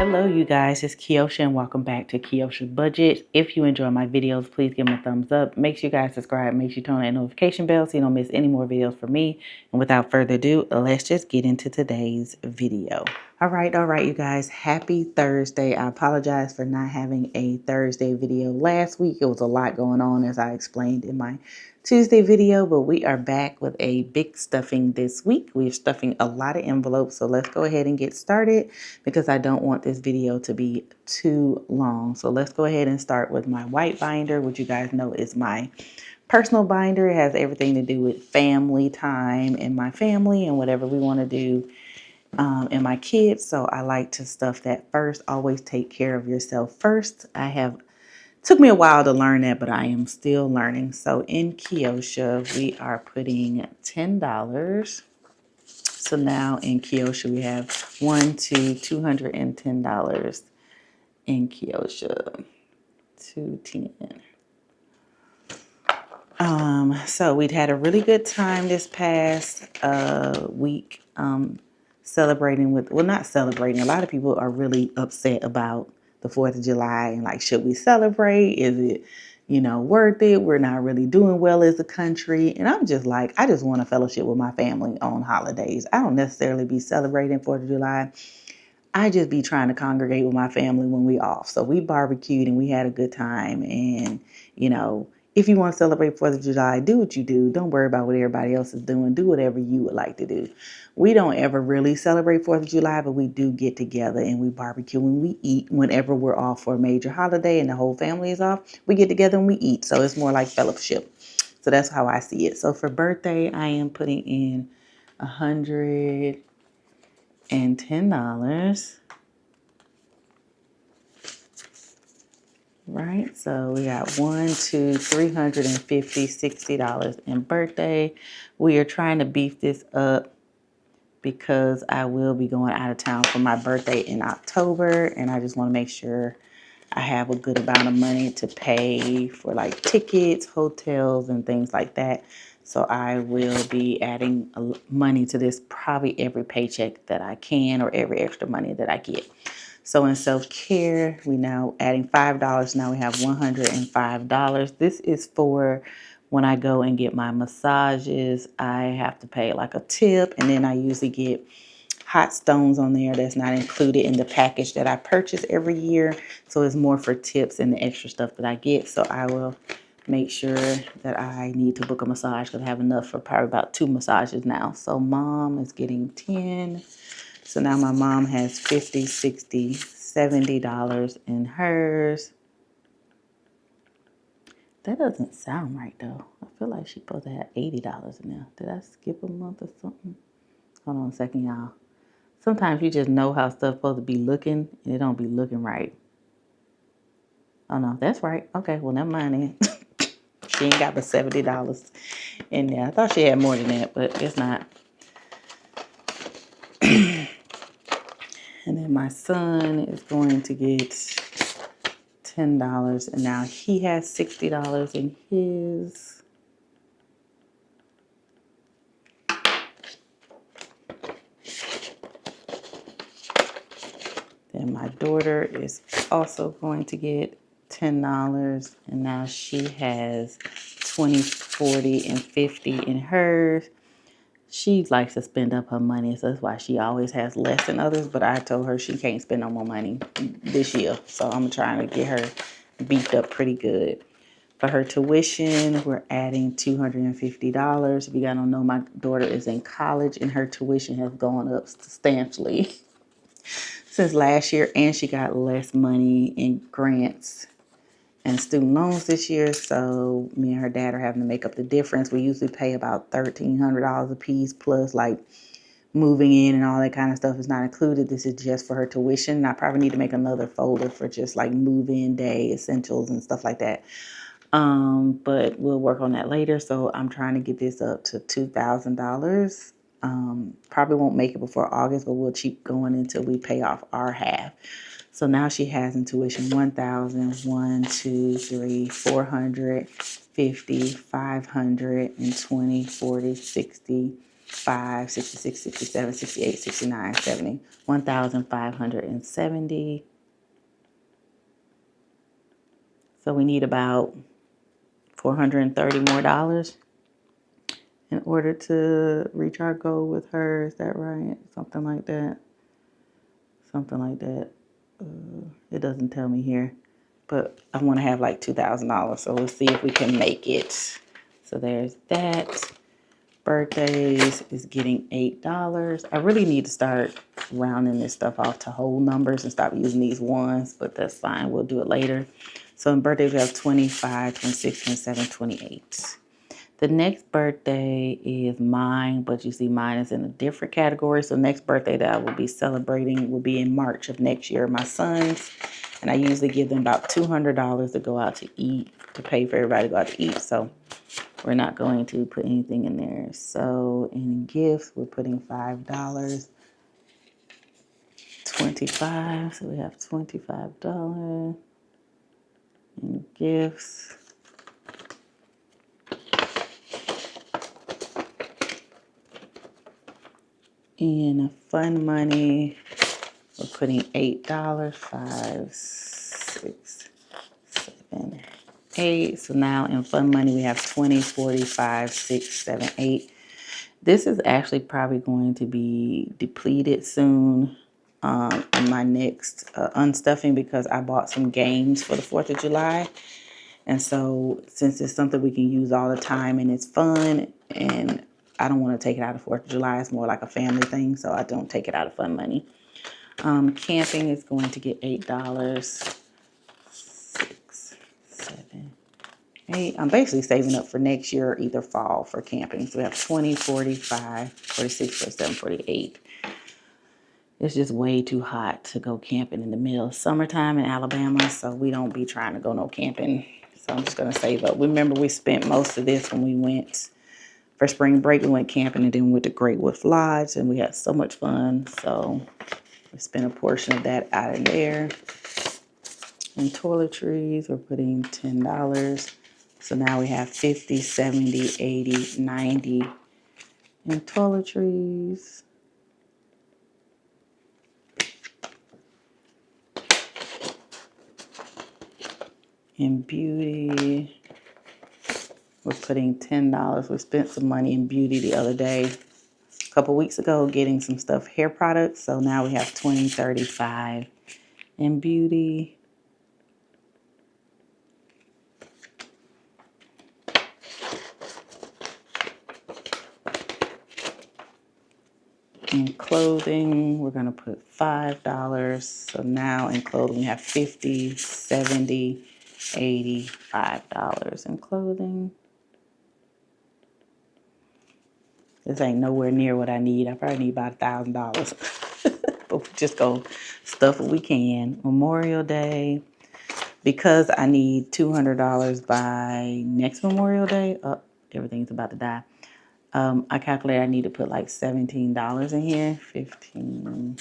Hello you guys, it's Keoshia and welcome back to KeoshiaBudgets. If you enjoy my videos, please give them a thumbs up. Make sure you guys subscribe. Make sure you turn on that notification bell so you don't miss any more videos from me. And without further ado, let's just get into today's video. All right, you guys. Happy Thursday. I apologize for not having a Thursday video last week. It was a lot going on as I explained in my Tuesday video, but we are back with a big stuffing this week. We're stuffing a lot of envelopes, so let's go ahead and get started because I don't want this video to be too long. So let's go ahead and start with my white binder, which you guys know is my personal binder. It has everything to do with family time and my family and whatever we want to do and my kids. So I like to stuff that first. Always take care of yourself first. Took me a while to learn that, but I am still learning. So in Keoshia, we are putting $10. So now in Keoshia, we have $210 in Keoshia. 210. So we'd had a really good time this past week celebrating with, well, not celebrating. A lot of people are really upset about the 4th of July and like, should we celebrate? Is it, worth it? We're not really doing well as a country. And I'm just like, I just want to fellowship with my family on holidays. I don't necessarily be celebrating 4th of July. I just be trying to congregate with my family when we off. So we barbecued and we had a good time. And, if you want to celebrate 4th of July, do what you do. Don't worry about what everybody else is doing. Do whatever you would like to do. We don't ever really celebrate 4th of July, but we do get together and we barbecue and we eat whenever we're off for a major holiday and the whole family is off. We get together and we eat. So it's more like fellowship. So that's how I see it. So for birthday, I am putting in $110. Right, so we got $350, $60 in birthday. We are trying to beef this up because I will be going out of town for my birthday in October, and I just want to make sure I have a good amount of money to pay for like tickets, hotels, and things like that. So I will be adding money to this probably every paycheck that I can or every extra money that I get. So in self-care, we now adding $5. Now we have $105. This is for when I go and get my massages. I have to pay like a tip, and then I usually get hot stones on there that's not included in the package that I purchase every year. So it's more for tips and the extra stuff that I get. So I will make sure that I need to book a massage because I have enough for probably about 2 massages now. So mom is getting 10. So now my mom has $50, $60, $70 in hers. That doesn't sound right though. I feel like she's supposed to have $80 in there. Did I skip a month or something? Hold on a second, y'all. Sometimes you just know how stuff's supposed to be looking and it don't be looking right. Oh no, that's right. Okay, well never mind then. She ain't got the $70 in there. I thought she had more than that, but it's not. And then my son is going to get $10, and now he has $60 in his. Then my daughter is also going to get $10, and now she has 20, 40, and 50 in hers. She likes to spend up her money, so that's why she always has less than others. But I told her she can't spend no more money this year, so I'm trying to get her beefed up pretty good. For her tuition, we're adding $250. If you guys don't know, my daughter is in college, and her tuition has gone up substantially since last year, and she got less money in grants and student loans this year, so me and her dad are having to make up the difference. We usually pay about $1,300 a piece, plus like moving in and all that kind of stuff is not included. This is just for her tuition. I probably need to make another folder for just like move-in day essentials and stuff like that. But we'll work on that later. So I'm trying to get this up to $2,000. Probably won't make it before August, but we'll keep going until we pay off our half. So now she has in tuition $1,000, 400, 50, 500, and 20, 40, 60, 65, 66, 67, 68, 69, 70, 1,570. So we need about $430 more in order to reach our goal with her. Is that right? Something like that. Something like that. It doesn't tell me here. But I want to have like $2,000. So let's see if we can make it. So there's that. Birthdays is getting $8. I really need to start rounding this stuff off to whole numbers and stop using these ones, but that's fine. We'll do it later. So in birthdays, we have 25, 26, 27, 28. The next birthday is mine, but you see mine is in a different category. So next birthday that I will be celebrating will be in March of next year. My son's, and I usually give them about $200 to go out to eat, to pay for everybody to go out to eat. So we're not going to put anything in there. So in gifts, we're putting $5. 25. So we have $25 in gifts. In fun money, we're putting $8. 5, 6, 7, 8. So now in fun money, we have 20, 45, 6, 7, 8. This is actually probably going to be depleted soon in my next unstuffing, because I bought some games for the 4th of July. And so since it's something we can use all the time and it's fun, and I don't want to take it out of 4th of July, it's more like a family thing, so I don't take it out of fun money. Camping is going to get $8. 6, 7, 8. I'm basically saving up for next year or either fall for camping. So we have 20, 45, 46, 47, 48. It's just way too hot to go camping in the middle of summertime in Alabama, so we don't be trying to go no camping. So I'm just going to save up. Remember, we spent most of this when we went for spring break. We went camping and then we went to Great Wolf Lodge, and we had so much fun. So we spent a portion of that out of there. And toiletries, we're putting $10. So now we have 50, 70, 80, 90 in toiletries. In beauty, we're putting $10. We spent some money in beauty the other day, a couple weeks ago, getting some stuff, hair products. So now we have 20, 35 in beauty. In clothing, we're going to put $5. So now in clothing, we have 50, 70, 80, $5 in clothing. This ain't nowhere near what I need. I probably need about $1,000. But we just go stuff what we can. Memorial Day, because I need $200 by next Memorial Day. Oh, everything's about to die. I calculate I need to put like $17 in here, 15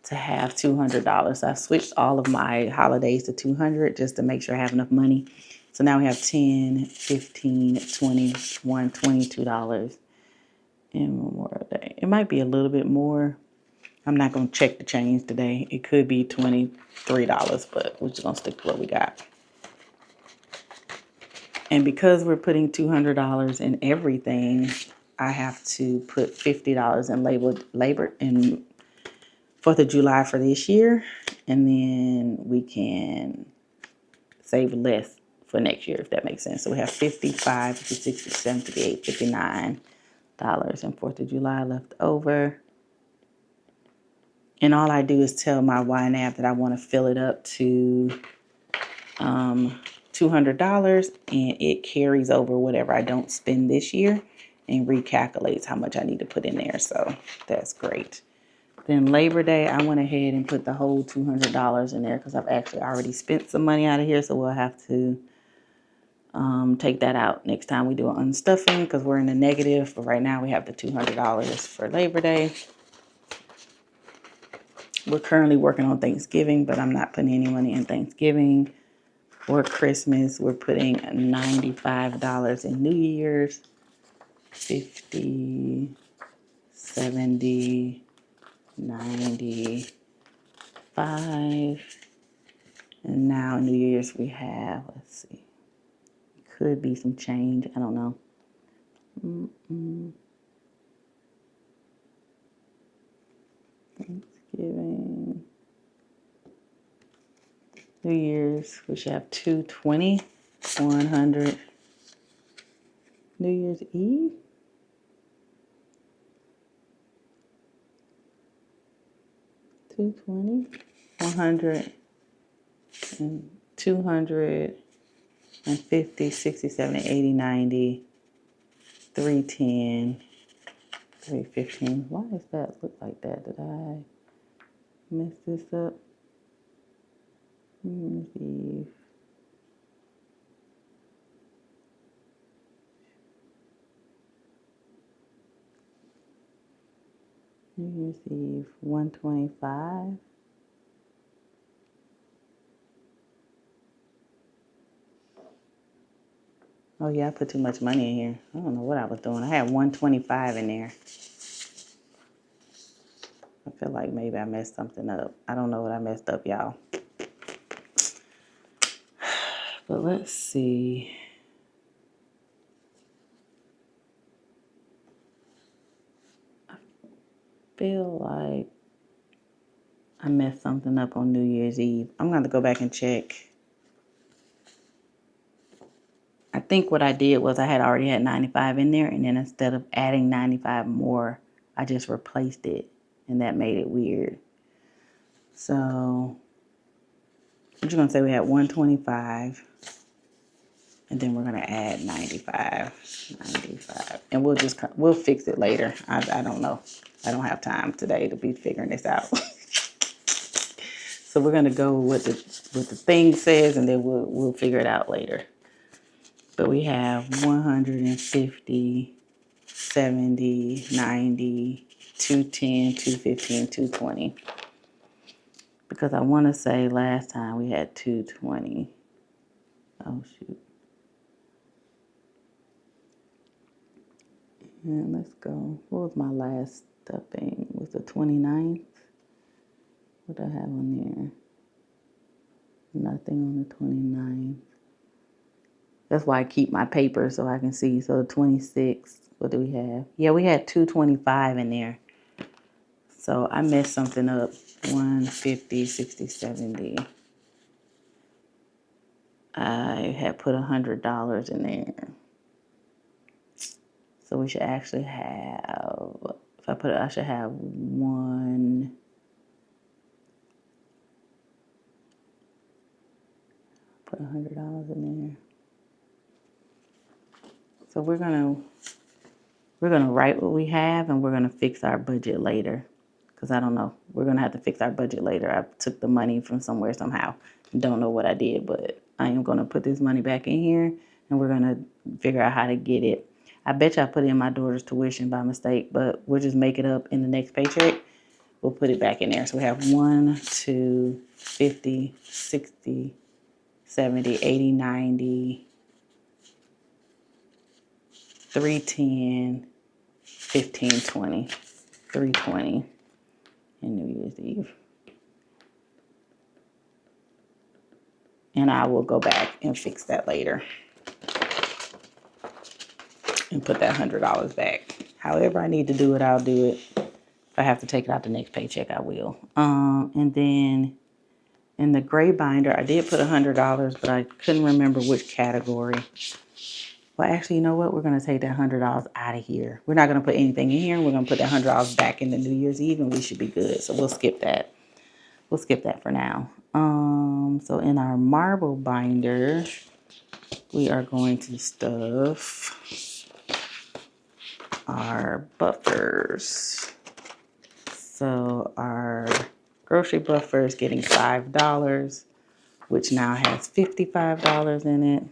to have $200. So I switched all of my holidays to 200 just to make sure I have enough money. So now we have 10, 15, 21, $22 in Memorial Day. It might be a little bit more. I'm not going to check the change today. It could be $23, but we're just going to stick to what we got. And because we're putting $200 in everything, I have to put $50 in labor and 4th of July for this year. And then we can save less for next year, if that makes sense. So we have 55, 56, 57, 58, $59 and 4th of July left over. And all I do is tell my YNAB that I want to fill it up to $200, and it carries over whatever I don't spend this year and recalculates how much I need to put in there. So that's great. Then Labor Day, I went ahead and put the whole $200 in there because I've actually already spent some money out of here. So we'll have to take that out next time we do an unstuffing because we're in the negative. But right now we have the $200 for Labor Day. We're currently working on Thanksgiving, but I'm not putting any money in Thanksgiving. For Christmas, we're putting $95 in New Year's, 50, 70, 95. And now New Year's we have, let's see, could be some change. I don't know. Thanksgiving. New Year's, we should have 220, 100. New Year's Eve. $220, 100, and 250, 60, 70, 80, 90, 310, 315. Why does that look like that? Did I mess this up? New Year's Eve. New Year's Eve, 125. Oh yeah, I put too much money in here. I don't know what I was doing. I had 125 in there. I feel like maybe I messed something up. I don't know what I messed up, y'all. But let's see. I feel like I messed something up on New Year's Eve. I'm going to go back and check. I think what I did was I had already had 95 in there, and then instead of adding 95 more, I just replaced it, and that made it weird. So I'm just going to say we had 125, and then we're going to add 95, and we'll fix it later. I don't know. I don't have time today to be figuring this out. So we're going to go with what the thing says, and then we'll figure it out later. But we have 150, 70, 90, 210, 215, 220. Because I want to say last time we had 220. Oh, shoot. And let's go. What was my last stuffing? Was the 29th? What did I have on there? Nothing on the 29th. That's why I keep my paper so I can see. So the 26th, what do we have? Yeah, we had 225 in there. So I messed something up. 150, 60, 70. I had put $100 in there. So we should actually have, if I put it, I should have put $100 in there. So we're gonna write what we have, and we're gonna fix our budget later. Because I don't know. We're gonna have to fix our budget later. I took the money from somewhere somehow. Don't know what I did, but I am gonna put this money back in here, and we're gonna figure out how to get it. I bet you I put in my daughter's tuition by mistake, but we'll just make it up in the next paycheck. We'll put it back in there. So we have 1, 2, 50, 60, 70, 80, 90, 310, 15, 20, 320 in New Year's Eve. And I will go back and fix that later and put that $100 back. However I need to do it, I'll do it. If I have to take it out the next paycheck, I will. And then in the gray binder, I did put $100, but I couldn't remember which category. Well, actually, you know what? We're going to take that $100 out of here. We're not going to put anything in here. We're going to put that $100 back in the New Year's Eve, and we should be good. So we'll skip that. We'll skip that for now. So in our marble binder, we are going to stuff our buffers. So our grocery buffer is getting $5, which now has $55 in it.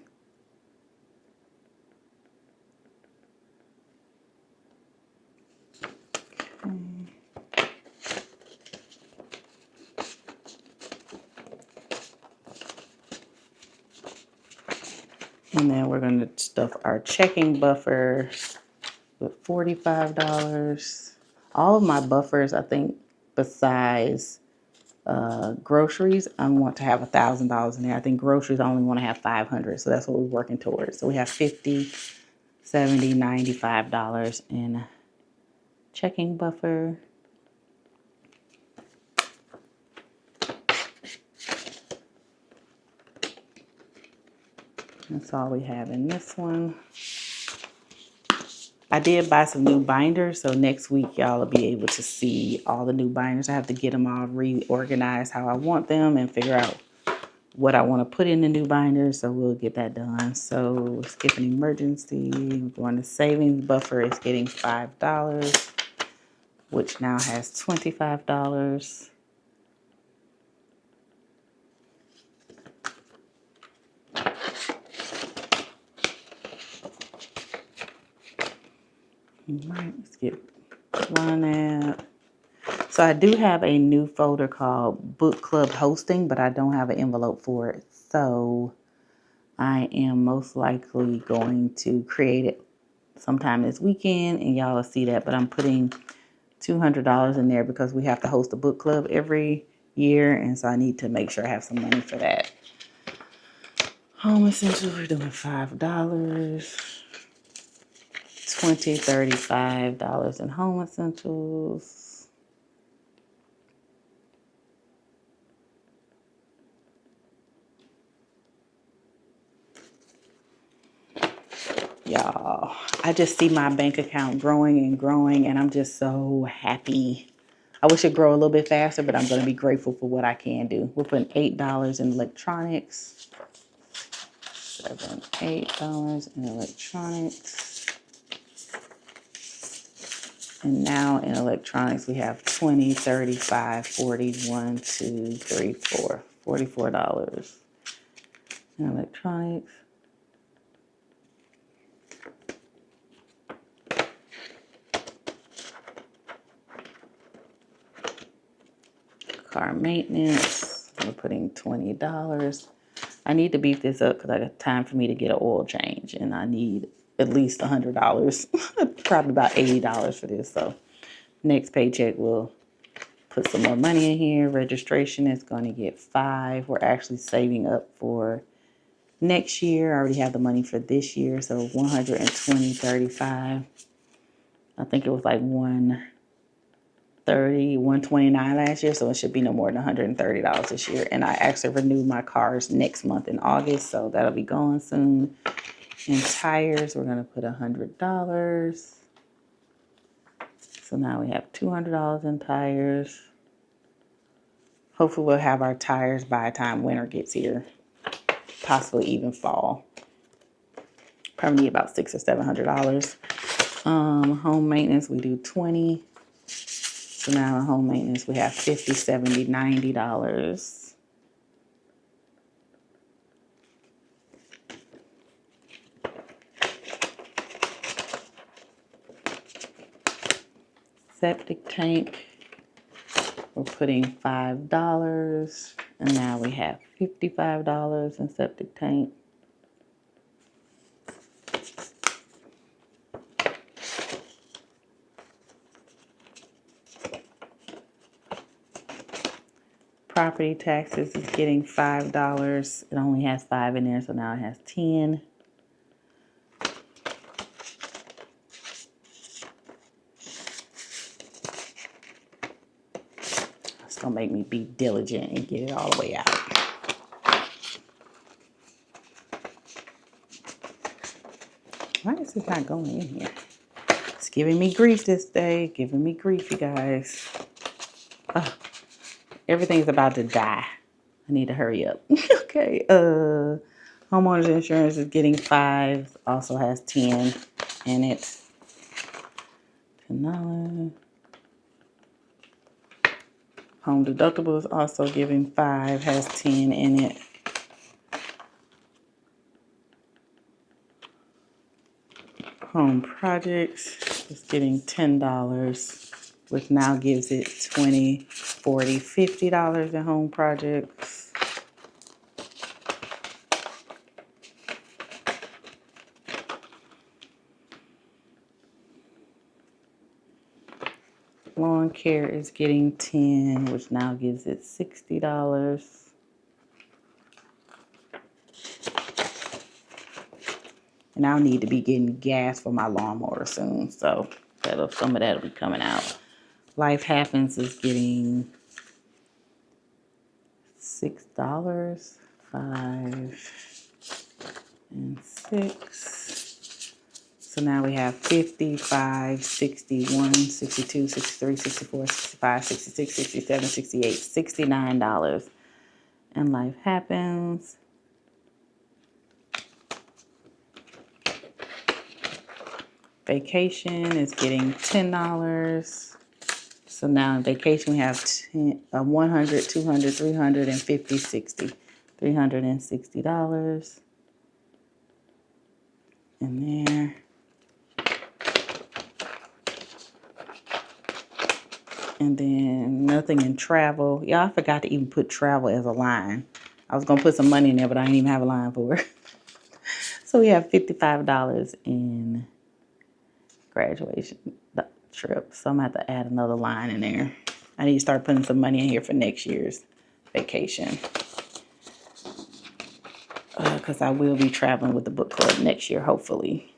And then we're going to stuff our checking buffer with $45. All of my buffers, I think, besides groceries, I want to have $1,000 in there. I think groceries I only want to have 500, so that's what we're working towards. So we have 50, 70, $95 in checking buffer. That's all we have in this one. I did buy some new binders, so next week y'all will be able to see all the new binders. I have to get them all reorganized how I want them and figure out what I want to put in the new binders, so we'll get that done. So skipping emergency, we're going to savings buffer is getting $5, which now has $25. All right, let's get one out. So I do have a new folder called Book Club Hosting, but I don't have an envelope for it. So I am most likely going to create it sometime this weekend, and y'all will see that. But I'm putting $200 in there because we have to host a book club every year, and so I need to make sure I have some money for that. Home essentials, we're doing $5. $20, $35 in home essentials. Y'all, I just see my bank account growing and growing, and I'm just so happy. I wish it'd grow a little bit faster, but I'm going to be grateful for what I can do. We're putting $8 in electronics. $8 in electronics. And now in electronics, we have 20, 35, 40, 1, 2, 3, 4. $44 in electronics. Car maintenance, we're putting $20. I need to beef this up because I got time for me to get an oil change, and I need at least $100, probably about $80 for this. So next paycheck we'll put some more money in here. Registration is going to get $5. We're actually saving up for next year. I already have the money for this year, so 120, 35. I think it was like 130, 129 last year, so it should be no more than $130 this year. And I actually renewed my cars next month in August, so that'll be going soon. In tires, we're gonna put $100. So now we have $200 in tires. Hopefully we'll have our tires by the time winter gets here, possibly even fall. Probably need about $600 or $700. Home maintenance, we do 20. So now in home maintenance, we have $50, $70, $90. Septic tank, we're putting $5. And now we have $55 in septic tank. Property taxes is getting $5. It only has 5 in there, so now it has 10. It's gonna make me be diligent and get it all the way out. Why is this not going in here? It's giving me grief this day. Giving me grief, you guys. Everything's about to die. I need to hurry up. Okay. Homeowners insurance is getting 5. Also has 10 in it. $10. Home deductible is also giving 5. Has 10 in it. Home projects is getting $10, which now gives it $20, $40, $50 in home projects. Lawn care is getting 10, which now gives it $60. And I'll need to be getting gas for my lawnmower soon, so some of that'll be coming out. Life Happens is getting $6, 5 and 6. So now we have 55, 61, 62, 63, 64, 65, 66, 67, 68, $69. And Life Happens. Vacation is getting $10. So now in vacation we have 100, 200, 350, 60. $360 in there. And then nothing in travel. Yeah, I forgot to even put travel as a line. I was going to put some money in there, but I didn't even have a line for it. So we have $55 in graduation trip. So I'm going to have to add another line in there. I need to start putting some money in here for next year's vacation. Because I will be traveling with the book club next year, hopefully.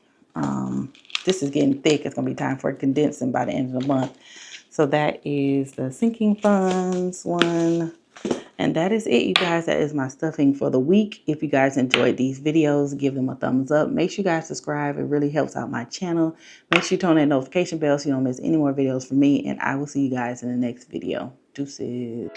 This is getting thick. It's going to be time for condensing by the end of the month. So that is the sinking funds one. And that is it, you guys. That is my stuffing for the week. If you guys enjoyed these videos, give them a thumbs up. Make sure you guys subscribe. It really helps out my channel. Make sure you turn on that notification bell so you don't miss any more videos from me. And I will see you guys in the next video. Deuces.